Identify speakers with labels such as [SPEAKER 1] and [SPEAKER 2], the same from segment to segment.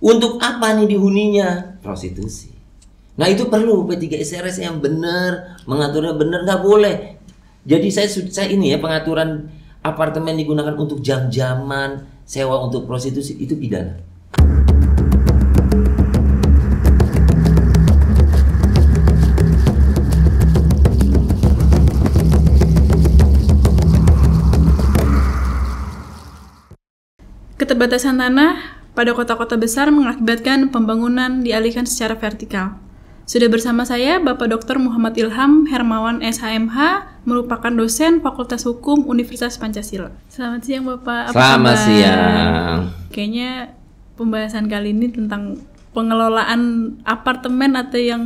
[SPEAKER 1] Untuk apa nih dihuninya? Prostitusi. Nah itu perlu P3SRS yang benar, mengaturnya benar, nggak boleh. Jadi saya ini ya, pengaturan apartemen digunakan untuk jam-jaman, sewa untuk prostitusi, itu pidana.
[SPEAKER 2] Keterbatasan tanah pada kota-kota besar mengakibatkan pembangunan dialihkan secara vertikal. Sudah bersama saya Bapak Dr. Muhammad Ilham Hermawan SHMH, merupakan dosen Fakultas Hukum Universitas Pancasila. Selamat siang Bapak.
[SPEAKER 1] Selamat siang.
[SPEAKER 2] Kayaknya pembahasan kali ini tentang pengelolaan apartemen atau yang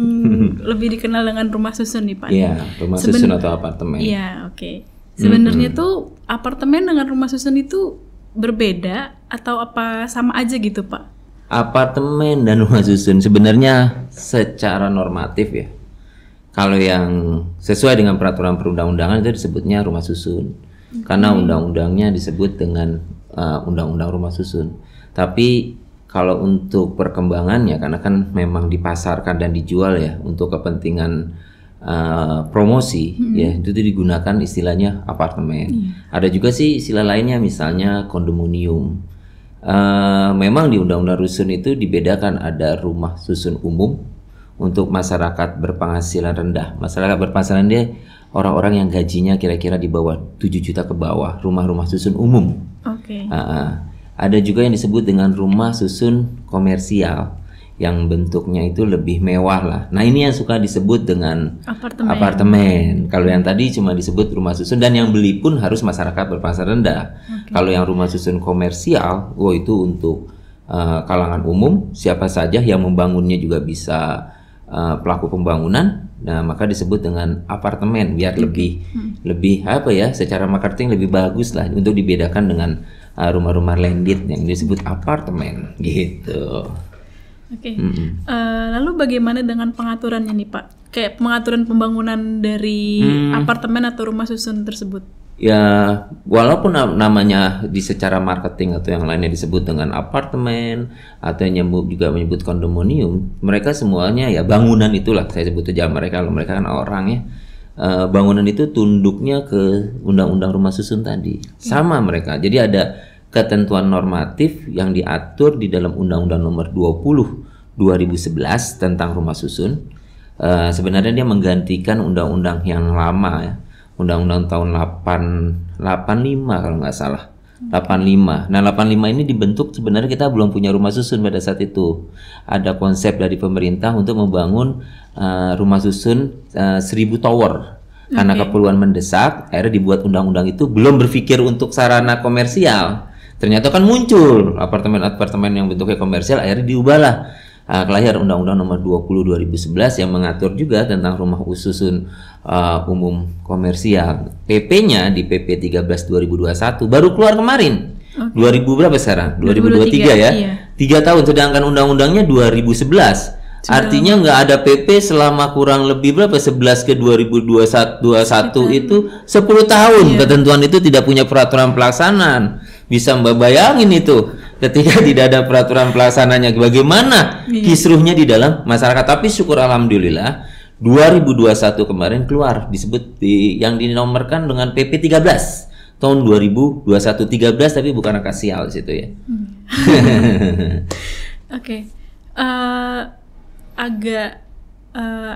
[SPEAKER 2] lebih dikenal dengan rumah susun nih Pak.
[SPEAKER 1] Iya, rumah susun atau apartemen.
[SPEAKER 2] Iya, oke. Sebenarnya tuh apartemen dengan rumah susun itu berbeda atau apa sama aja gitu Pak?
[SPEAKER 1] Apartemen dan rumah susun sebenarnya secara normatif ya, kalau yang sesuai dengan peraturan perundang-undangan itu disebutnya rumah susun. Karena undang-undangnya disebut dengan undang-undang rumah susun. Tapi kalau untuk perkembangannya, karena kan memang dipasarkan dan dijual ya untuk kepentingan promosi, ya itu digunakan istilahnya apartemen. Ada juga sih istilah lainnya, misalnya kondominium. Memang di Undang-Undang Rusun itu dibedakan, ada rumah susun umum untuk masyarakat berpenghasilan rendah. Masyarakat berpenghasilan dia orang-orang yang gajinya kira-kira di bawah 7 juta ke bawah, rumah-rumah susun umum.
[SPEAKER 2] Oke.
[SPEAKER 1] Ada juga yang disebut dengan rumah susun komersial yang bentuknya itu lebih mewah lah. Nah ini yang suka disebut dengan apartemen. Kalau yang tadi cuma disebut rumah susun, dan yang beli pun harus masyarakat berpenghasilan rendah. Kalau yang rumah susun komersial, itu untuk kalangan umum, siapa saja yang membangunnya juga bisa pelaku pembangunan. Nah maka disebut dengan apartemen, biar lebih apa ya, secara marketing lebih bagus lah untuk dibedakan dengan rumah-rumah landed yang disebut apartemen gitu.
[SPEAKER 2] Oke. Lalu bagaimana dengan pengaturannya nih Pak? Kayak pengaturan pembangunan dari apartemen atau rumah susun tersebut?
[SPEAKER 1] Ya, walaupun namanya di secara marketing atau yang lainnya disebut dengan apartemen atau yang juga menyebut kondominium, mereka semuanya ya bangunan itulah, saya sebut aja mereka, kalau mereka kan orang ya. Bangunan itu tunduknya ke undang-undang rumah susun tadi. Sama mereka. Jadi ada ketentuan normatif yang diatur di dalam Undang-Undang Nomor 20 2011 tentang rumah susun. Sebenarnya dia menggantikan undang-undang yang lama ya, Undang-Undang tahun 85 kalau nggak salah, 85. Nah 85 ini dibentuk sebenarnya kita belum punya rumah susun pada saat itu. Ada konsep dari pemerintah untuk membangun rumah susun 1000 tower. Karena keperluan mendesak, akhirnya dibuat undang-undang itu, belum berpikir untuk sarana komersial. Ternyata kan muncul apartemen-apartemen yang bentuknya komersial, akhirnya diubahlah. Kelahir Undang-Undang Nomor 20 2011 yang mengatur juga tentang rumah susun umum komersial. PP-nya di PP 13 2021 baru keluar kemarin. 2000 berapa sekarang? 2023 ya. Iya. 3 tahun, sedangkan undang-undangnya 2011. Artinya nggak ada PP selama kurang lebih berapa, 11 ke 2021 itu 10 tahun. Ketentuan itu tidak punya peraturan pelaksanaan. Bisa Mbak bayangin itu ketika tidak ada peraturan pelaksananya, bagaimana kisruhnya di dalam masyarakat. Tapi syukur alhamdulillah 2021 kemarin keluar, disebut yang dinomorkan dengan PP 13 tahun 2021, 13 tapi bukan angka sial di situ ya.
[SPEAKER 2] Oke. Agak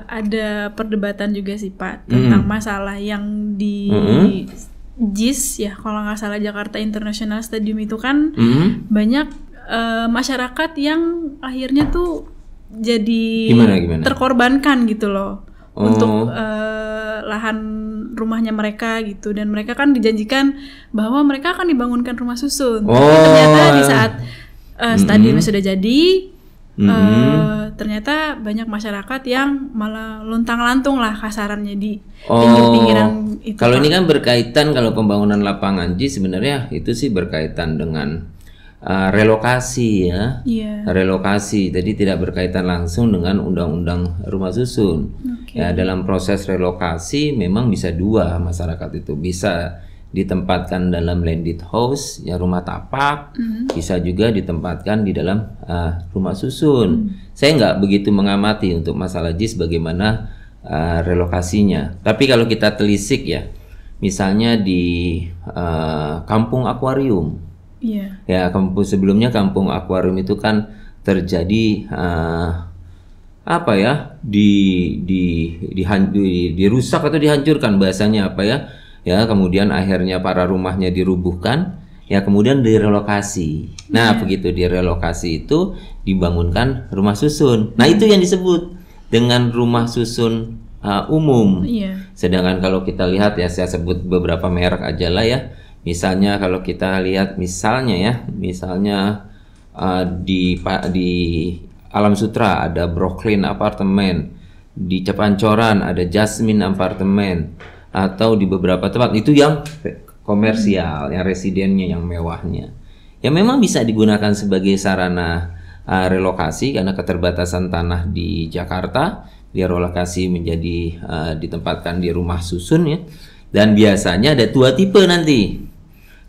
[SPEAKER 2] ada perdebatan juga sih Pak tentang masalah yang di JIS ya, kalau nggak salah, Jakarta International Stadium itu kan banyak masyarakat yang akhirnya tuh jadi
[SPEAKER 1] gimana?
[SPEAKER 2] terkorbankan gitu loh untuk lahan rumahnya mereka gitu, dan mereka kan dijanjikan bahwa mereka akan dibangunkan rumah susun. Tapi ternyata di saat stadiumnya sudah jadi, ternyata banyak masyarakat yang malah luntang-lantung lah kasarannya di pinggir-pinggiran itu.
[SPEAKER 1] Kalau ini kan berkaitan, kalau pembangunan lapangan JIS sebenarnya itu sih berkaitan dengan relokasi ya. Relokasi, jadi tidak berkaitan langsung dengan undang-undang rumah susun. Ya, dalam proses relokasi memang bisa dua masyarakat itu, bisa ditempatkan dalam landed house, ya rumah tapak, bisa juga ditempatkan di dalam rumah susun. Saya nggak begitu mengamati untuk masalah JIS bagaimana relokasinya. Tapi kalau kita telisik ya, misalnya di kampung akuarium, ya kampung sebelumnya kampung akuarium itu kan terjadi apa ya, dirusak atau dihancurkan bahasanya apa ya. Ya, kemudian akhirnya para rumahnya dirubuhkan, ya kemudian direlokasi. Nah, begitu direlokasi itu dibangunkan rumah susun. Nah, itu yang disebut dengan rumah susun umum. Sedangkan kalau kita lihat ya, saya sebut beberapa merek aja lah ya. Misalnya kalau kita lihat misalnya di Alam Sutra ada Brooklyn Apartemen, di Cepancoran ada Jasmine Apartemen, atau di beberapa tempat itu yang komersial, yang residennya, yang mewahnya. Ya memang bisa digunakan sebagai sarana relokasi karena keterbatasan tanah di Jakarta, dia relokasi menjadi ditempatkan di rumah susun ya. Dan biasanya ada 2 tipe nanti.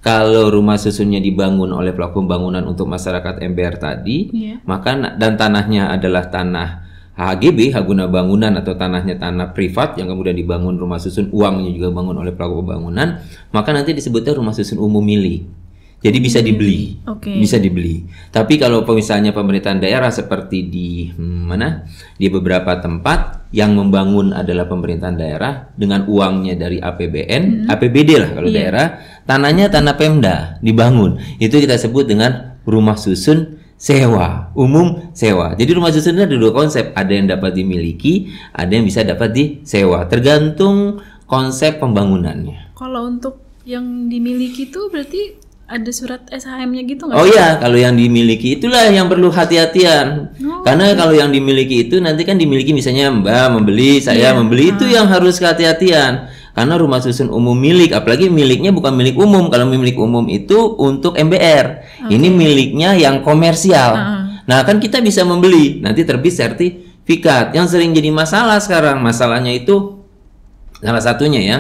[SPEAKER 1] Kalau rumah susunnya dibangun oleh pelaku pembangunan untuk masyarakat MBR tadi, maka dan tanahnya adalah tanah HGB, hak guna bangunan, atau tanahnya tanah privat yang kemudian dibangun rumah susun, uangnya juga bangun oleh pelaku pembangunan, maka nanti disebutnya rumah susun umum milik. Jadi bisa dibeli, bisa dibeli. Tapi kalau misalnya pemerintahan daerah seperti di beberapa tempat yang membangun adalah pemerintahan daerah dengan uangnya dari APBN, APBD lah kalau daerah, tanahnya tanah Pemda dibangun, itu kita sebut dengan rumah susun sewa, umum sewa. Jadi rumah susun itu ada 2 konsep, ada yang dapat dimiliki, ada yang bisa dapat disewa, tergantung konsep pembangunannya.
[SPEAKER 2] Kalau untuk yang dimiliki itu berarti ada surat SHM-nya gitu nggak?
[SPEAKER 1] Oh iya, kalau yang dimiliki itulah yang perlu hati-hatian. Karena kalau yang dimiliki itu nanti kan dimiliki misalnya Mbak membeli, saya membeli, itu yang harus kehati-hatian. Karena rumah susun umum milik, apalagi miliknya bukan milik umum. Kalau milik umum itu untuk MBR. Ini miliknya yang komersial. Nah, kan kita bisa membeli, nanti terbit sertifikat. Yang sering jadi masalah sekarang, masalahnya itu salah satunya ya,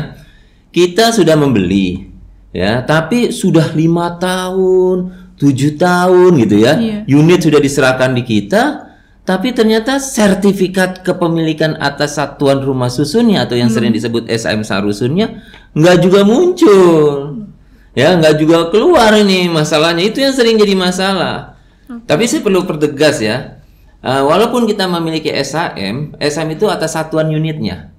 [SPEAKER 1] kita sudah membeli, ya, tapi sudah 5 tahun, 7 tahun gitu ya, unit sudah diserahkan di kita, tapi ternyata sertifikat kepemilikan atas satuan rumah susunnya atau yang sering disebut SHM sarusunnya nggak juga muncul, ya, nggak juga keluar. Ini masalahnya, itu yang sering jadi masalah. Tapi saya perlu pertegas ya, walaupun kita memiliki SHM itu atas satuan unitnya,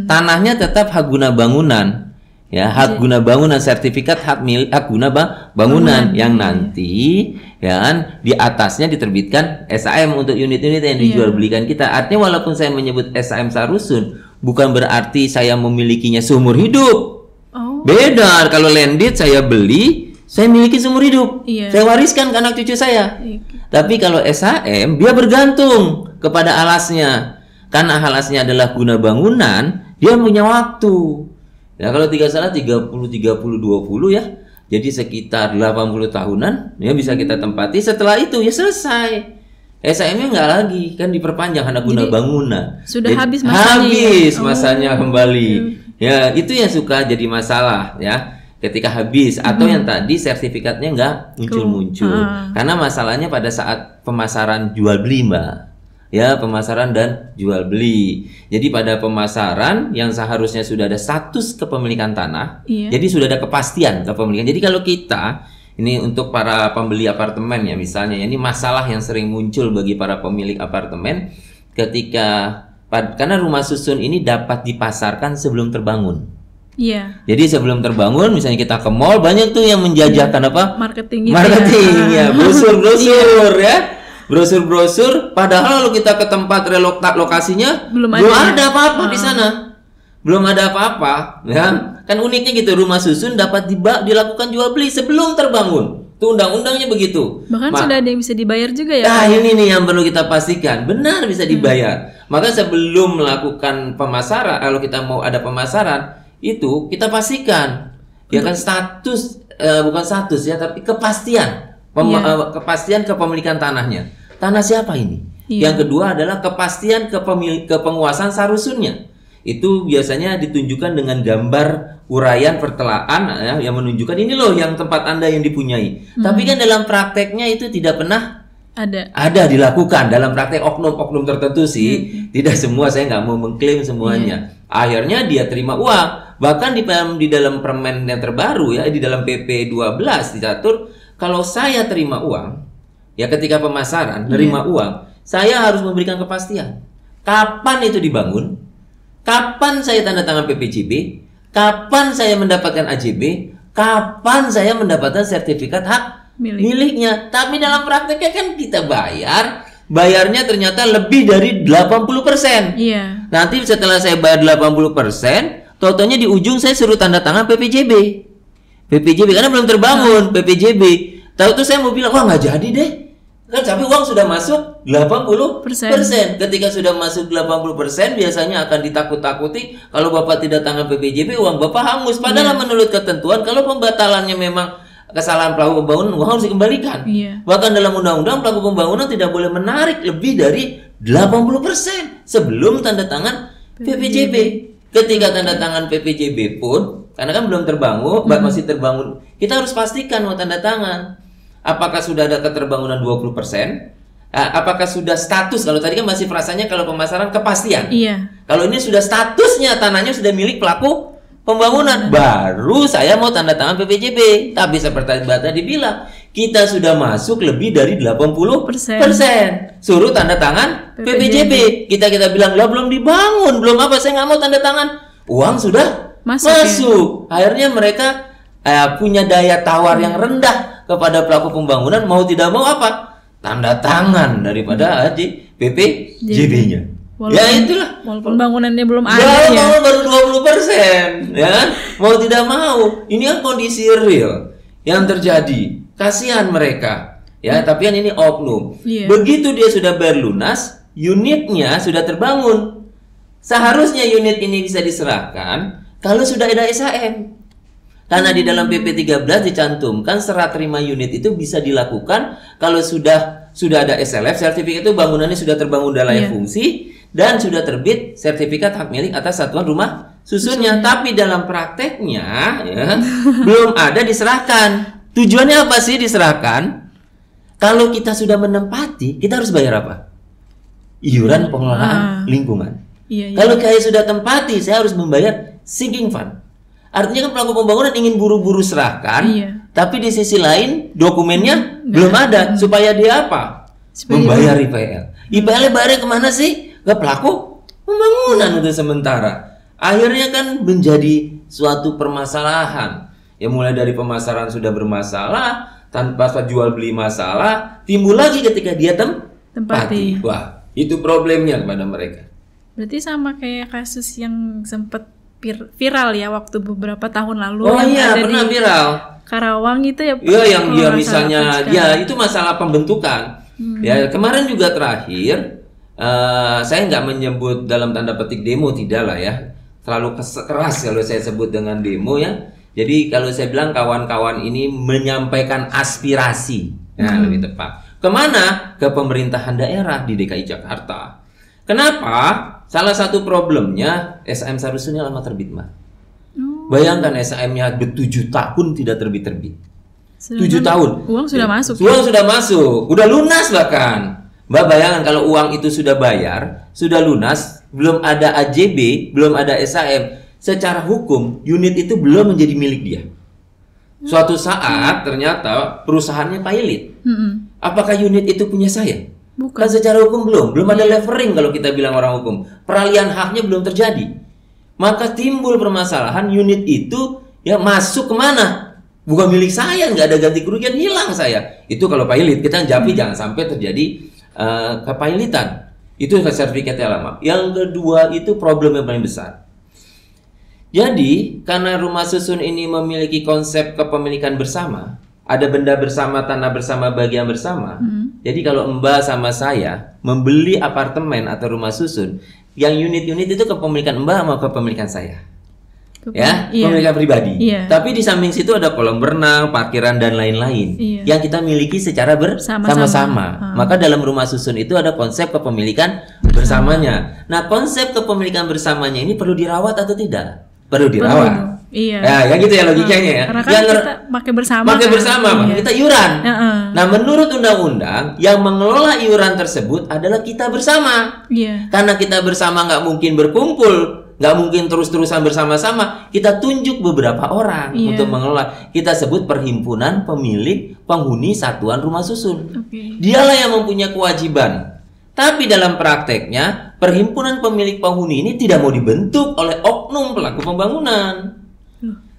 [SPEAKER 1] tanahnya tetap hak guna bangunan. Ya, hak guna bangunan, sertifikat hak guna bangunan yang nanti ya kan di atasnya diterbitkan SHM untuk unit-unit yang dijual belikan kita. Artinya walaupun saya menyebut SHM sarusun, bukan berarti saya memilikinya seumur hidup. Beda, kalau landed saya beli, saya miliki seumur hidup. Saya wariskan ke anak cucu saya. Tapi kalau SHM dia bergantung kepada alasnya. Karena alasnya adalah guna bangunan, dia punya waktu. Ya, kalau tidak salah 30-30-20 ya. Jadi sekitar 80 tahunan ya bisa kita tempati. Setelah itu ya selesai. SHM-nya nggak lagi, kan diperpanjang karena guna bangunan.
[SPEAKER 2] Sudah habis
[SPEAKER 1] masanya. Masanya kembali. Ya, itu yang suka jadi masalah ya. Ketika habis atau yang tadi sertifikatnya nggak muncul-muncul. Karena masalahnya pada saat pemasaran jual beli, Mbak. Ya, pemasaran dan jual beli. Jadi pada pemasaran yang seharusnya sudah ada status kepemilikan tanah, jadi sudah ada kepastian kepemilikan. Jadi kalau kita ini untuk para pembeli apartemen ya misalnya, ini masalah yang sering muncul bagi para pemilik apartemen ketika karena rumah susun ini dapat dipasarkan sebelum terbangun. Jadi sebelum terbangun, misalnya kita ke mall, banyak tuh yang menjajahkan apa?
[SPEAKER 2] Marketing
[SPEAKER 1] ya, brosur-brosur ya. Brosur-brosur, padahal kalau kita ke tempat lokasinya belum ada apa-apa di sana, belum ada apa-apa, ya kan uniknya gitu. Rumah susun dapat dilakukan jual beli sebelum terbangun, tuh undang-undangnya begitu.
[SPEAKER 2] Bahkan sudah ada yang bisa dibayar juga ya.
[SPEAKER 1] Nah ini nih yang perlu kita pastikan, benar bisa dibayar. Maka sebelum melakukan pemasaran, kalau kita mau ada pemasaran itu kita pastikan, ya kan status bukan status ya, tapi kepastian. Kepastian kepemilikan tanahnya. Tanah siapa ini? Yang kedua adalah kepastian kepenguasaan sarusunnya. itu biasanya ditunjukkan dengan gambar uraian pertelaan ya, yang menunjukkan ini loh yang tempat Anda yang dipunyai. Tapi kan dalam prakteknya itu tidak pernah ada dilakukan dalam praktek oknum-oknum tertentu sih. Tidak semua, saya nggak mau mengklaim semuanya. Akhirnya dia terima uang. Bahkan di dalam permen yang terbaru ya, di dalam PP 12 diatur kalau saya terima uang ya ketika pemasaran terima uang, saya harus memberikan kepastian kapan itu dibangun, kapan saya tanda tangan PPJB, kapan saya mendapatkan AJB, kapan saya mendapatkan sertifikat hak miliknya. Tapi dalam prakteknya kan kita bayarnya ternyata lebih dari 80%.
[SPEAKER 2] Iya.
[SPEAKER 1] Nanti setelah saya bayar 80%, totalnya di ujung saya suruh tanda tangan PPJB karena belum terbangun PPJB. Tahu tuh saya mau bilang, wah nggak jadi deh. Kan tapi uang sudah masuk 80%. Ketika sudah masuk 80%, biasanya akan ditakut-takuti kalau Bapak tidak tanggal PPJB, uang Bapak hangus. Padahal menurut ketentuan kalau pembatalannya memang kesalahan pelaku pembangunan, uang harus dikembalikan. Bahkan dalam undang-undang pelaku pembangunan tidak boleh menarik lebih dari 80% sebelum tanda tangan PPJB. Ketika tanda tangan PPJB pun, karena kan belum terbangun, masih terbangun, kita harus pastikan mau tanda tangan. Apakah sudah ada keterbangunan 20%? Apakah sudah status? Kalau tadi kan masih frasanya kalau pemasaran kepastian. Kalau ini sudah statusnya tanahnya sudah milik pelaku pembangunan, baru saya mau tanda tangan PPJB. Tapi seperti tadi dibilang, kita sudah masuk lebih dari 80%. Suruh tanda tangan PPJB. Kita bilang, lah belum dibangun, belum apa, saya nggak mau tanda tangan. Uang sudah masuk. Akhirnya mereka punya daya tawar yang rendah kepada pelaku pembangunan, mau tidak mau apa? Tanda tangan daripada PPJB-nya. Ya itulah.
[SPEAKER 2] Walaupun bangunannya belum ada ya.
[SPEAKER 1] Baru 20%, ya. Mau tidak mau. Ini kan kondisi real yang terjadi. Kasihan mereka. Ya, tapi kan ini oknum. Begitu dia sudah bayar lunas, unitnya sudah terbangun. Seharusnya unit ini bisa diserahkan kalau sudah ada SHM. Karena di dalam PP 13 dicantumkan serah terima unit itu bisa dilakukan kalau sudah ada SLF, sertifikat itu bangunannya sudah terbangun dan layak fungsi, dan sudah terbit sertifikat hak milik atas satuan rumah susunnya. Tapi dalam prakteknya ya, belum ada diserahkan. Tujuannya apa sih diserahkan? Kalau kita sudah menempati, kita harus bayar apa? Iuran pengelolaan lingkungan. Kalau saya sudah tempati, saya harus membayar sinking fund. Artinya kan pelaku pembangunan ingin buru-buru serahkan, tapi di sisi lain dokumennya belum ada. Supaya dia apa? Membayar IPL. IPL bayarnya kemana sih? Ke pelaku pembangunan untuk sementara. Akhirnya kan menjadi suatu permasalahan. Ya mulai dari pemasaran sudah bermasalah, tanpa jual beli masalah, timbul lagi ketika dia tempati. Wah, itu problemnya kepada mereka.
[SPEAKER 2] Berarti sama kayak kasus yang sempat viral ya waktu beberapa tahun lalu.
[SPEAKER 1] Oh iya, pernah viral.
[SPEAKER 2] Karawang itu ya.
[SPEAKER 1] Iya, yang dia misalnya, ya itu masalah pembentukan. Ya kemarin juga terakhir, saya nggak menyebut dalam tanda petik demo, tidak lah ya. Terlalu keras kalau saya sebut dengan demo ya. Jadi kalau saya bilang kawan-kawan ini menyampaikan aspirasi, nah lebih tepat. Kemana? Ke pemerintahan daerah di DKI Jakarta. Kenapa? Salah satu problemnya SHM seharusnya lama terbit, Mbak. Bayangkan SHM-nya 7 tahun tidak terbit-terbit. 7 tahun.
[SPEAKER 2] Uang sudah masuk.
[SPEAKER 1] Uang sudah masuk, udah lunas bahkan. Mbak bayangkan kalau uang itu sudah bayar, sudah lunas, belum ada AJB, belum ada SHM, secara hukum unit itu belum menjadi milik dia. Suatu saat ternyata perusahaannya pailit. Apakah unit itu punya saya?
[SPEAKER 2] Bukan.
[SPEAKER 1] Kan secara hukum belum ada levering kalau kita bilang orang hukum. Peralihan haknya belum terjadi. Maka timbul permasalahan unit itu ya masuk kemana? Bukan milik saya, nggak ada ganti kerugian, hilang saya. Itu kalau pailit, kita japi jangan sampai terjadi kepailitan. Itu sertifikatnya lama. Yang kedua itu problem yang paling besar. Jadi karena rumah susun ini memiliki konsep kepemilikan bersama, ada benda bersama, tanah bersama, bagian bersama. Jadi kalau Mbak sama saya membeli apartemen atau rumah susun, yang unit-unit itu kepemilikan Mbak sama kepemilikan saya. Pemilikan pribadi. Tapi di samping situ ada kolam renang, parkiran dan lain-lain yang kita miliki secara bersama-sama. Maka dalam rumah susun itu ada konsep kepemilikan bersamanya. Nah, konsep kepemilikan bersamanya ini perlu dirawat atau tidak? Perlu dirawat. Ya gitu ya logikanya ya.
[SPEAKER 2] Karena kan kita pakai bersama.
[SPEAKER 1] Kita iuran. Nah, menurut undang-undang yang mengelola iuran tersebut adalah kita bersama. Karena kita bersama nggak mungkin berkumpul, nggak mungkin terus-terusan bersama-sama. Kita tunjuk beberapa orang untuk mengelola. Kita sebut perhimpunan pemilik penghuni satuan rumah susun. Dialah yang mempunyai kewajiban. Tapi dalam prakteknya, perhimpunan pemilik penghuni ini tidak mau dibentuk oleh oknum pelaku pembangunan.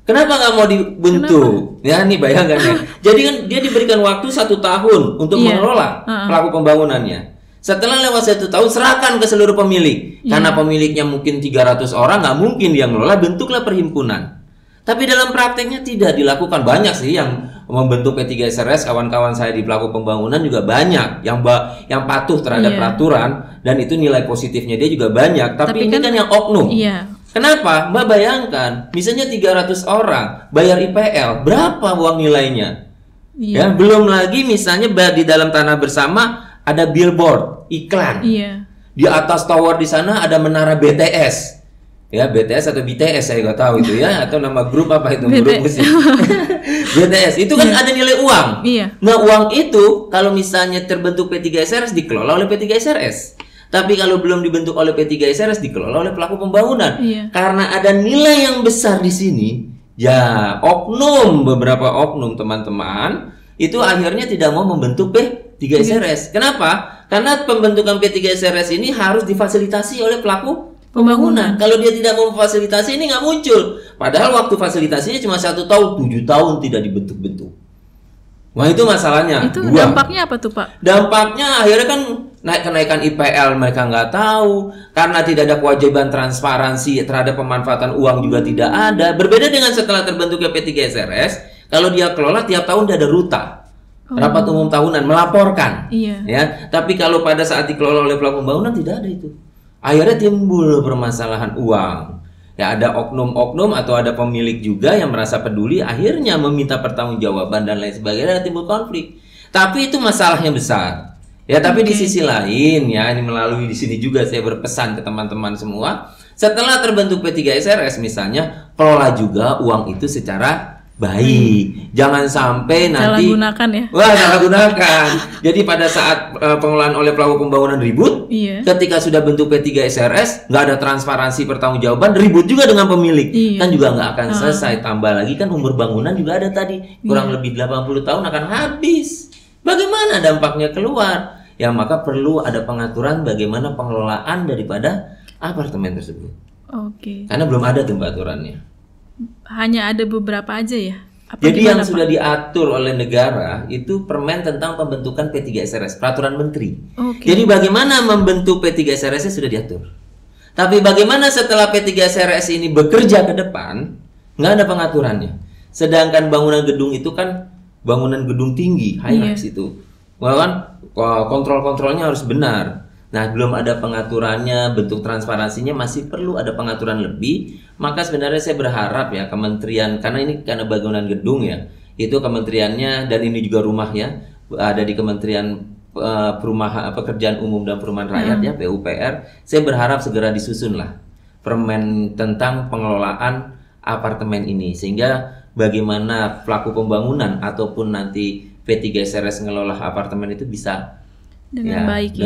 [SPEAKER 1] Kenapa nggak mau dibentuk? Ya, nih bayangkan ya. Jadi kan dia diberikan waktu 1 tahun untuk mengelola pelaku pembangunannya. Setelah lewat 1 tahun, serahkan ke seluruh pemilik. Karena pemiliknya mungkin 300 orang, nggak mungkin dia ngelola, bentuklah perhimpunan. Tapi dalam prakteknya tidak dilakukan. Banyak sih yang membentuk P3SRS, kawan-kawan saya di pelaku pembangunan juga banyak yang patuh terhadap peraturan, dan itu nilai positifnya dia juga banyak. Tapi ini kan yang oknum. Kenapa? Mbak bayangkan, misalnya 300 orang bayar IPL, berapa uang nilainya? Ya, belum lagi misalnya di dalam tanah bersama ada billboard, iklan. Di atas tower di sana ada menara BTS. Ya, BTS atau BTS saya nggak tahu itu ya, atau nama grup apa itu, grup musik. BTS itu kan ada nilai uang. Nah, uang itu kalau misalnya terbentuk P3SRS dikelola oleh P3SRS. Tapi kalau belum dibentuk oleh P3SRS dikelola oleh pelaku pembangunan. Karena ada nilai yang besar di sini, ya beberapa oknum teman-teman itu akhirnya tidak mau membentuk P3SRS. Kenapa? Karena pembentukan P3SRS ini harus difasilitasi oleh pelaku pembangunan. Kalau dia tidak mau memfasilitasi, ini nggak muncul. Padahal waktu fasilitasinya cuma 1 tahun, 7 tahun tidak dibentuk-bentuk. Wah, itu masalahnya.
[SPEAKER 2] Itu dampaknya apa tuh, Pak?
[SPEAKER 1] Dampaknya akhirnya kan kenaikan IPL mereka nggak tahu, karena tidak ada kewajiban transparansi terhadap pemanfaatan uang juga tidak ada. Berbeda dengan setelah terbentuknya P3SRS, kalau dia kelola tiap tahun dia ada ruta, rapat umum tahunan melaporkan. Ya, tapi kalau pada saat dikelola oleh pelaku pembangunan tidak ada itu. Akhirnya timbul permasalahan uang. Ya, ada oknum-oknum atau ada pemilik juga yang merasa peduli, akhirnya meminta pertanggungjawaban dan lain sebagainya, timbul konflik. Tapi itu masalahnya besar. Ya, tapi di sisi lain ya, ini melalui di sini juga saya berpesan ke teman-teman semua, setelah terbentuk P3SRS misalnya, kelola juga uang itu secara baik. Jangan sampai nanti
[SPEAKER 2] salah gunakan ya.
[SPEAKER 1] Salah gunakan. Jadi pada saat pengelolaan oleh pelaku pembangunan ribut, ketika sudah bentuk P3SRS, nggak ada transparansi pertanggungjawaban, ribut juga dengan pemilik. Kan juga nggak akan selesai. Tambah lagi kan umur bangunan juga ada tadi, kurang lebih 80 tahun akan habis. Bagaimana dampaknya keluar? Ya, maka perlu ada pengaturan bagaimana pengelolaan daripada apartemen tersebut. Karena belum ada tuh aturannya.
[SPEAKER 2] Hanya ada beberapa aja ya?
[SPEAKER 1] Jadi yang sudah diatur oleh negara itu permen tentang pembentukan P3SRS, peraturan menteri. Jadi bagaimana membentuk P3SRS sudah diatur. Tapi bagaimana setelah P3SRS ini bekerja ke depan, nggak ada pengaturannya. Sedangkan bangunan gedung itu kan bangunan gedung tinggi, high-rise itu. Kan kontrol-kontrolnya harus benar. Nah, belum ada pengaturannya, bentuk transparansinya masih perlu ada pengaturan lebih. Maka sebenarnya saya berharap ya kementerian, karena bangunan gedung ya, itu kementeriannya dan ini juga rumah ya, ada di Kementerian Pekerjaan Umum dan Perumahan Rakyat ya, PUPR. Saya berharap segera disusun lah permen tentang pengelolaan apartemen ini, sehingga bagaimana pelaku pembangunan ataupun nanti P3SRS ngelola apartemen itu bisa
[SPEAKER 2] dengan baik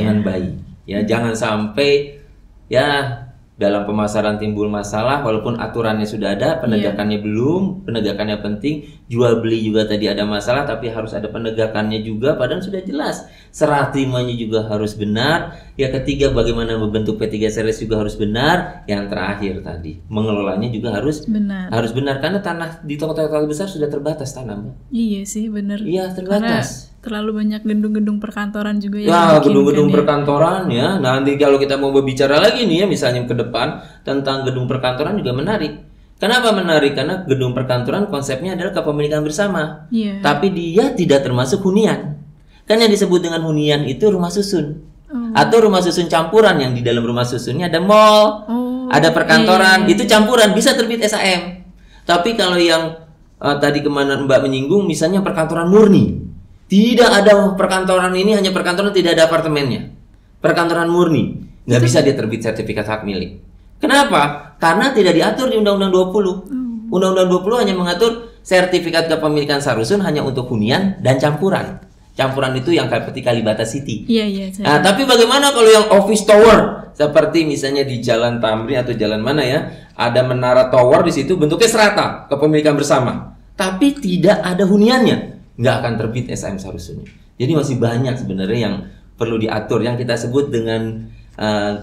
[SPEAKER 1] ya, jangan sampai ya dalam pemasaran timbul masalah walaupun aturannya sudah ada, penegakannya belum. Penegakannya penting. Jual beli juga tadi ada masalah, tapi harus ada penegakannya juga, padahal sudah jelas. Serah terimanya juga harus benar. Ya, ketiga bagaimana membentuk P3SRS juga harus benar. Yang terakhir tadi mengelolanya juga harus benar karena tanah di kota-kota besar sudah terbatas tanah, Mbak.
[SPEAKER 2] Iya sih, benar.
[SPEAKER 1] Iya, terbatas.
[SPEAKER 2] Terlalu banyak gedung-gedung perkantoran juga
[SPEAKER 1] ya. Gedung-gedung perkantoran ya. Nanti kalau kita mau berbicara lagi nih ya, misalnya ke depan tentang gedung perkantoran juga menarik. Kenapa menarik? Karena gedung perkantoran konsepnya adalah kepemilikan bersama. Tapi dia tidak termasuk hunian. Kan yang disebut dengan hunian itu rumah susun. Atau rumah susun campuran, yang di dalam rumah susunnya ada mall, ada perkantoran, itu campuran, bisa terbit SAM. Tapi kalau yang tadi kemana Mbak menyinggung, misalnya perkantoran murni, tidak ada perkantoran ini, hanya perkantoran, tidak ada apartemennya. Perkantoran murni, nggak bisa dia terbit sertifikat hak milik. Kenapa? Karena tidak diatur di Undang-Undang 20. Undang-Undang 20 hanya mengatur sertifikat kepemilikan sarusun hanya untuk hunian dan campuran. Campuran itu yang seperti Kalibata City.
[SPEAKER 2] Iya.
[SPEAKER 1] Nah, tapi bagaimana kalau yang office tower, seperti misalnya di Jalan Tamrin atau jalan mana ya, ada menara tower di situ bentuknya serata kepemilikan bersama, tapi tidak ada huniannya, nggak akan terbit SAM sarusunnya. Jadi masih banyak sebenarnya yang perlu diatur, yang kita sebut dengan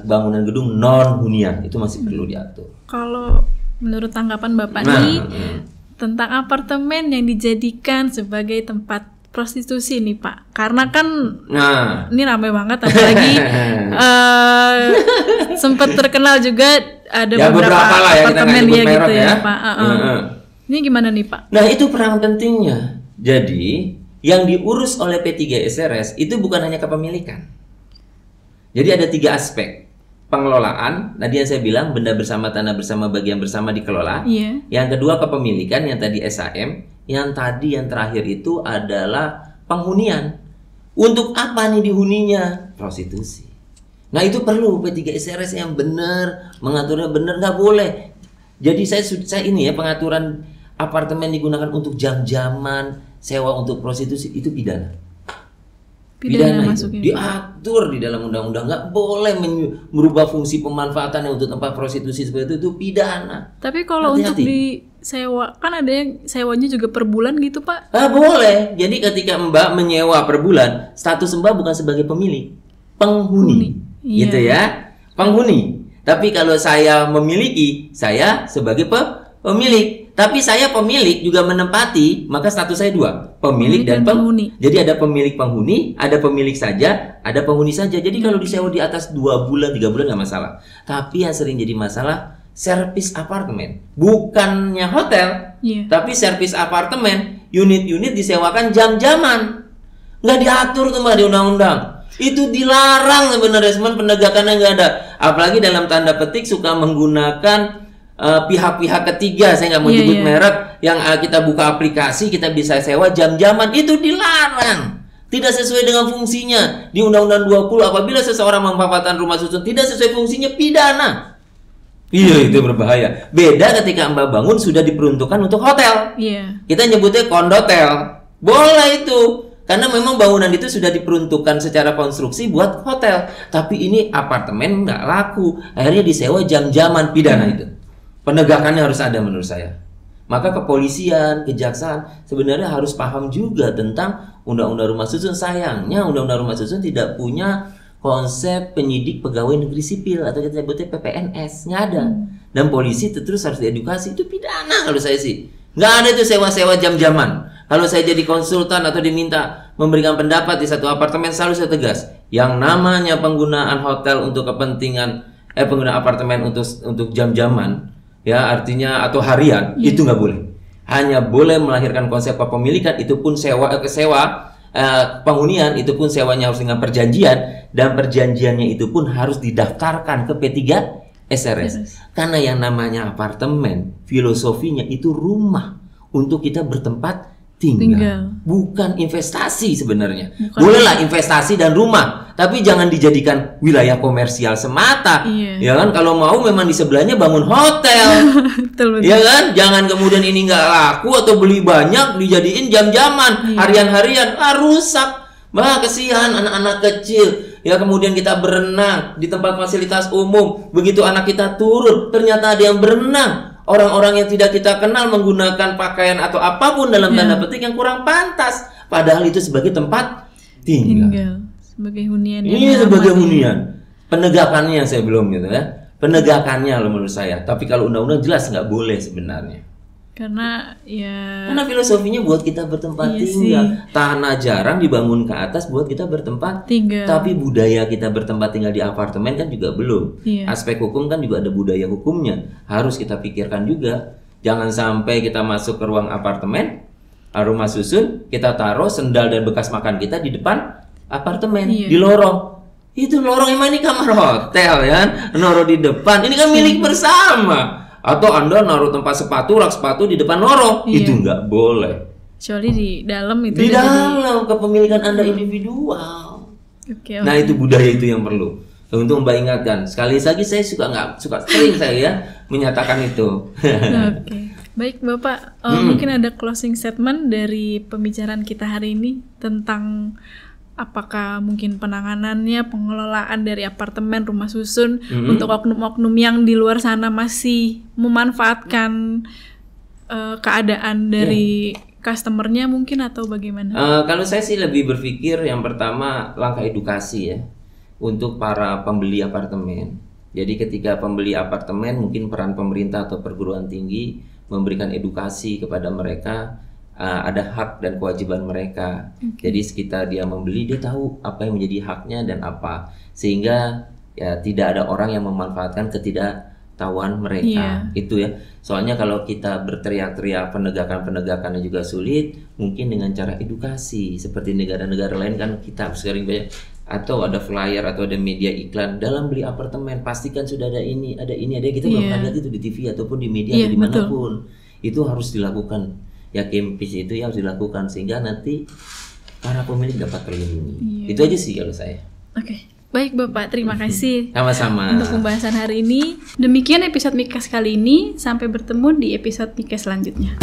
[SPEAKER 1] bangunan gedung non hunian itu masih perlu diatur.
[SPEAKER 2] Kalau menurut tanggapan Bapak nih tentang apartemen yang dijadikan sebagai tempat prostitusi nih Pak, karena kan ini ramai banget, apalagi sempat terkenal juga ada beberapa apartemen ya gitu ya Pak. Ini gimana nih Pak?
[SPEAKER 1] Nah itu peran pentingnya. Jadi yang diurus oleh P3SRS itu bukan hanya kepemilikan. Jadi ada 3 aspek. Pengelolaan, tadi yang saya bilang benda bersama, tanah bersama, bagian bersama dikelola. Yang kedua kepemilikan, yang tadi SAM. Yang tadi yang terakhir itu adalah penghunian. Untuk apa nih dihuninya? Prostitusi. Nah itu perlu P3SRS yang benar, mengaturnya benar, nggak boleh. Jadi saya ini ya, pengaturan apartemen digunakan untuk jam-jaman, sewa untuk prostitusi, itu pidana. Pidana itu diatur di dalam undang-undang, nggak boleh merubah fungsi pemanfaatannya untuk tempat prostitusi seperti itu pidana.
[SPEAKER 2] Tapi kalau untuk disewa, kan ada yang sewanya juga per bulan gitu Pak?
[SPEAKER 1] Boleh. Jadi ketika Mbak menyewa per bulan, status Mbak bukan sebagai pemilik, penghuni. Gitu ya, penghuni. Tapi kalau saya memiliki, saya sebagai pemilik. Tapi saya pemilik juga menempati, maka status saya 2, pemilik dan penghuni. Jadi ada pemilik penghuni, ada pemilik saja, ada penghuni saja. Jadi kalau disewa di atas 2 bulan, 3 bulan nggak masalah. Tapi yang sering jadi masalah servis apartemen, bukannya hotel, tapi servis apartemen, unit-unit disewakan jam-jaman, nggak diatur tuh Mbak di undang-undang. Itu dilarang sebenarnya, cuman penegakannya nggak ada. Apalagi dalam tanda petik suka menggunakan pihak-pihak ketiga, saya nggak mau nyebut merek, yang kita buka aplikasi kita bisa sewa jam-jaman, itu dilarang, tidak sesuai dengan fungsinya di Undang-Undang 20. Apabila seseorang memanfaatkan rumah susun tidak sesuai fungsinya, pidana. Iya, itu berbahaya. Beda ketika Mbak bangun sudah diperuntukkan untuk hotel, kita nyebutnya kondotel, boleh itu, karena memang bangunan itu sudah diperuntukkan secara konstruksi buat hotel. Tapi ini apartemen nggak laku, akhirnya disewa jam-jaman, pidana itu. Penegakannya harus ada menurut saya. Maka kepolisian, kejaksaan sebenarnya harus paham juga tentang Undang-Undang Rumah Susun. Sayangnya Undang-Undang Rumah Susun tidak punya konsep penyidik pegawai negeri sipil atau kita sebutnya PPNS, nggak ada. Dan polisi terus harus diedukasi, itu pidana kalau saya sih. Nggak ada itu sewa-sewa jam-jaman. Kalau saya jadi konsultan atau diminta memberikan pendapat di satu apartemen, selalu saya tegas, yang namanya penggunaan hotel untuk kepentingan penggunaan apartemen untuk jam-jaman, ya artinya atau harian, itu nggak boleh. Hanya boleh melahirkan konsep kepemilikan, itu pun penghunian, itu pun sewanya harus dengan perjanjian, dan perjanjiannya itu pun harus didaftarkan ke P3SRS. Karena yang namanya apartemen, filosofinya itu rumah untuk kita bertempat tinggal. Bukan investasi sebenarnya. Bolehlah investasi dan rumah, tapi jangan dijadikan wilayah komersial semata. Ya kan, kalau mau memang di sebelahnya bangun hotel. Betul. Ya kan, jangan kemudian ini nggak laku atau beli banyak dijadiin jam-jaman, harian-harian, rusak. Kesian anak-anak kecil. Ya, kemudian kita berenang di tempat fasilitas umum, begitu anak kita turun ternyata ada yang berenang. Orang-orang yang tidak kita kenal menggunakan pakaian atau apapun dalam tanda petik yang kurang pantas, padahal itu sebagai tempat tinggal. Sebagai hunian. Ini sebagai hunian. Penegakannya yang saya belum gitu ya. Penegakannya menurut saya. Tapi kalau undang-undang jelas nggak boleh sebenarnya. Karena filosofinya buat kita bertempat tinggal. Tanah jarang dibangun ke atas buat kita bertempat tinggal. Tapi budaya kita bertempat tinggal di apartemen kan juga belum. Aspek hukum kan juga ada budaya hukumnya. Harus kita pikirkan juga. Jangan sampai kita masuk ke ruang apartemen, rumah susun, kita taruh sendal dan bekas makan kita di depan apartemen, di lorong. Itu lorong emang ini kamar hotel ya, naruh di depan. Ini kan milik bersama. Atau Anda naruh tempat sepatu, rak sepatu di depan lorong, itu nggak boleh.
[SPEAKER 2] Kecuali di dalam itu.
[SPEAKER 1] Di dalam kepemilikan Anda individual.
[SPEAKER 2] Okay.
[SPEAKER 1] Nah itu budaya itu yang perlu. Untuk Mbak ingatkan, sekali lagi saya suka sering saya ya menyatakan itu.
[SPEAKER 2] Oke. Baik Bapak, mungkin ada closing statement dari pembicaraan kita hari ini tentang apakah mungkin penanganannya, pengelolaan dari apartemen, rumah susun untuk oknum-oknum yang di luar sana masih memanfaatkan keadaan dari customernya mungkin atau bagaimana?
[SPEAKER 1] Kalau saya sih lebih berpikir yang pertama langkah edukasi ya untuk para pembeli apartemen. Jadi ketika pembeli apartemen mungkin peran pemerintah atau perguruan tinggi memberikan edukasi kepada mereka. Ada hak dan kewajiban mereka. Jadi sekitar dia membeli, dia tahu apa yang menjadi haknya dan apa, sehingga ya tidak ada orang yang memanfaatkan ketidaktahuan mereka. Itu ya. Soalnya kalau kita berteriak-teriak penegakannya juga sulit. Mungkin dengan cara edukasi seperti negara-negara lain kan kita sering banyak, atau ada flyer atau ada media iklan dalam beli apartemen pastikan sudah ada ini, ada kita belum pernah lihat itu di TV ataupun di media atau dimanapun. Itu harus dilakukan. Ya campaign itu ya harus dilakukan sehingga nanti para pemilik dapat terlindungi. Itu aja sih kalau saya.
[SPEAKER 2] Oke. Baik Bapak, terima kasih.
[SPEAKER 1] Sama-sama.
[SPEAKER 2] Untuk pembahasan hari ini. Demikian episode Mikes kali ini. Sampai bertemu di episode Mikes selanjutnya.